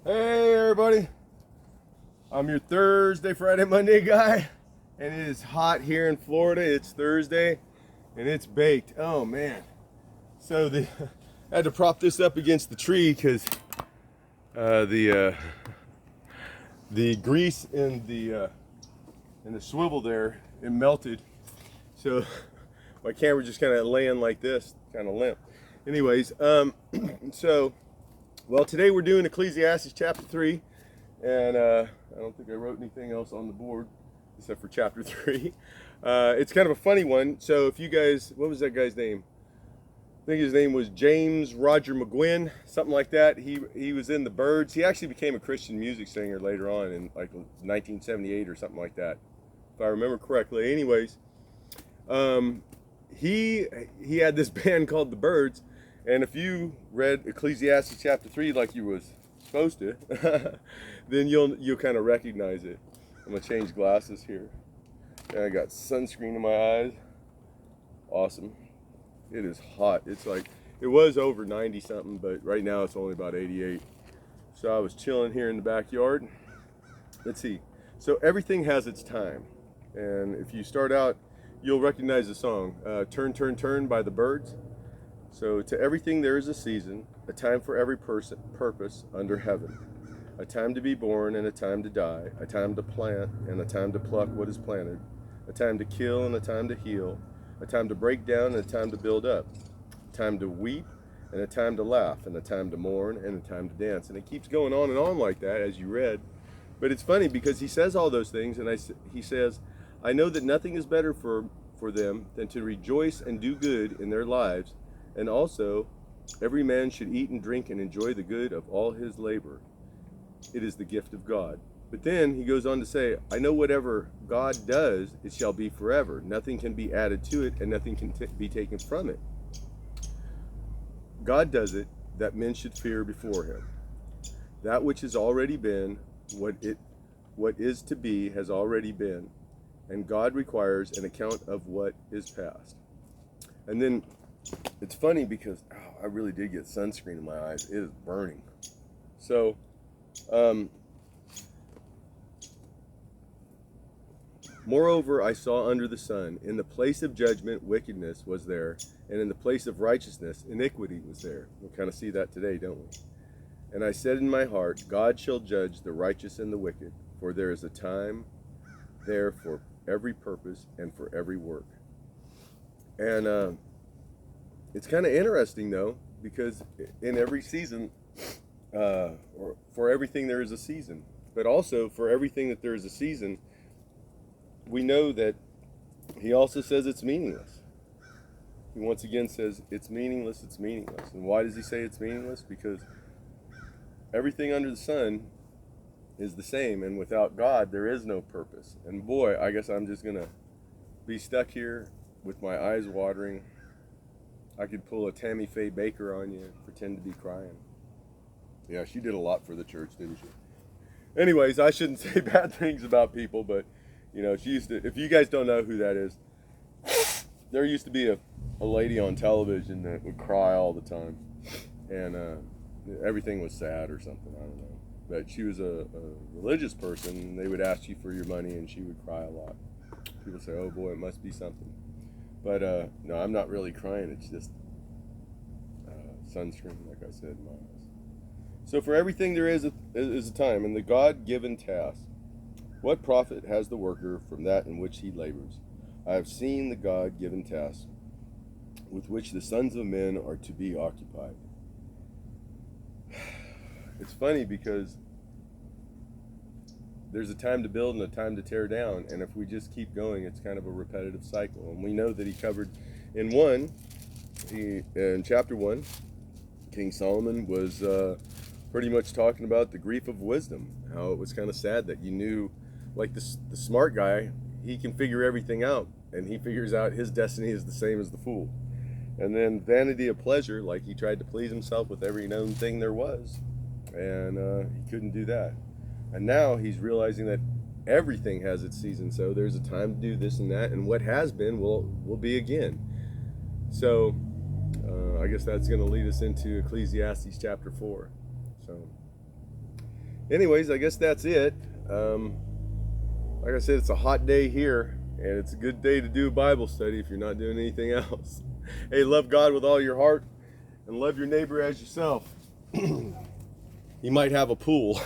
Hey everybody, I'm your Thursday, Friday, Monday guy, and it is hot here in Florida. It's Thursday, and it's baked. Oh man! So I had to prop this up against the tree because the grease in the swivel there, it melted. So my camera just kind of laying like this, kind of limp. Anyways, well, today we're doing Ecclesiastes chapter 3, and I don't think I wrote anything else on the board except for chapter 3. It's kind of a funny one. So if you guys, what was that guy's name? I think his name was James Roger McGuinn, something like that. He was in the Byrds. He actually became a Christian music singer later on in like 1978 or something like that, if I remember correctly. Anyways, he had this band called the Byrds. And if you read Ecclesiastes chapter 3 like you was supposed to, then you'll kind of recognize it. I'm gonna change glasses here. And I got sunscreen in my eyes. Awesome. It is hot. It's like, it was over 90 something, but right now it's only about 88. So I was chilling here in the backyard. Let's see. So everything has its time. And if you start out, you'll recognize the song, Turn, Turn, Turn by the Byrds. So to everything there is a season, a time for every purpose under heaven, a time to be born and a time to die, a time to plant and a time to pluck what is planted, a time to kill and a time to heal, a time to break down and a time to build up, a time to weep and a time to laugh, and a time to mourn and a time to dance. And it keeps going on and on like that, as you read. But it's funny because he says all those things, and he says, I know that nothing is better for them than to rejoice and do good in their lives. And also, every man should eat and drink and enjoy the good of all his labor. It is the gift of God. But then he goes on to say, I know whatever God does, it shall be forever. Nothing can be added to it, and nothing can be taken from it. God does it that men should fear before him. That which has already been, what is to be has already been, and God requires an account of what is past. And then it's funny because I really did get sunscreen in my eyes. It is burning. So, moreover, I saw under the sun, in the place of judgment, wickedness was there, and in the place of righteousness, iniquity was there. We kind of see that today, don't we? And I said in my heart, God shall judge the righteous and the wicked, for there is a time there for every purpose and for every work. And it's kind of interesting, though, because in every season, or for everything there is a season. But also, for everything that there is a season, we know that he also says it's meaningless. He once again says, it's meaningless, it's meaningless. And why does he say it's meaningless? Because everything under the sun is the same, and without God, there is no purpose. And boy, I guess I'm just going to be stuck here with my eyes watering. I could pull a Tammy Faye Baker on you and pretend to be crying. Yeah, she did a lot for the church, didn't she? Anyways, I shouldn't say bad things about people, but, you know, she used to, if you guys don't know who that is, there used to be a lady on television that would cry all the time. And everything was sad or something, I don't know. But she was a religious person, and they would ask you for your money, and she would cry a lot. People say, oh boy, it must be something. But no, I'm not really crying. It's just sunscreen, like I said, in my eyes. So for everything there is a time, and the God-given task. What profit has the worker from that in which he labors? I have seen the God-given task with which the sons of men are to be occupied. It's funny because there's a time to build and a time to tear down, and if we just keep going, it's kind of a repetitive cycle. And we know that he covered in chapter 1, King Solomon was pretty much talking about the grief of wisdom, how it was kind of sad that you knew, like the smart guy, he can figure everything out, and he figures out his destiny is the same as the fool. And then vanity of pleasure, like he tried to please himself with every known thing there was, and he couldn't do that. And now he's realizing that everything has its season, so there's a time to do this and that, and what has been will be again. So I guess that's going to lead us into Ecclesiastes chapter 4. So anyways, I guess that's it. Like I said, it's a hot day here, and it's a good day to do a Bible study if you're not doing anything else. Hey, love God with all your heart, and love your neighbor as yourself. You might have a pool.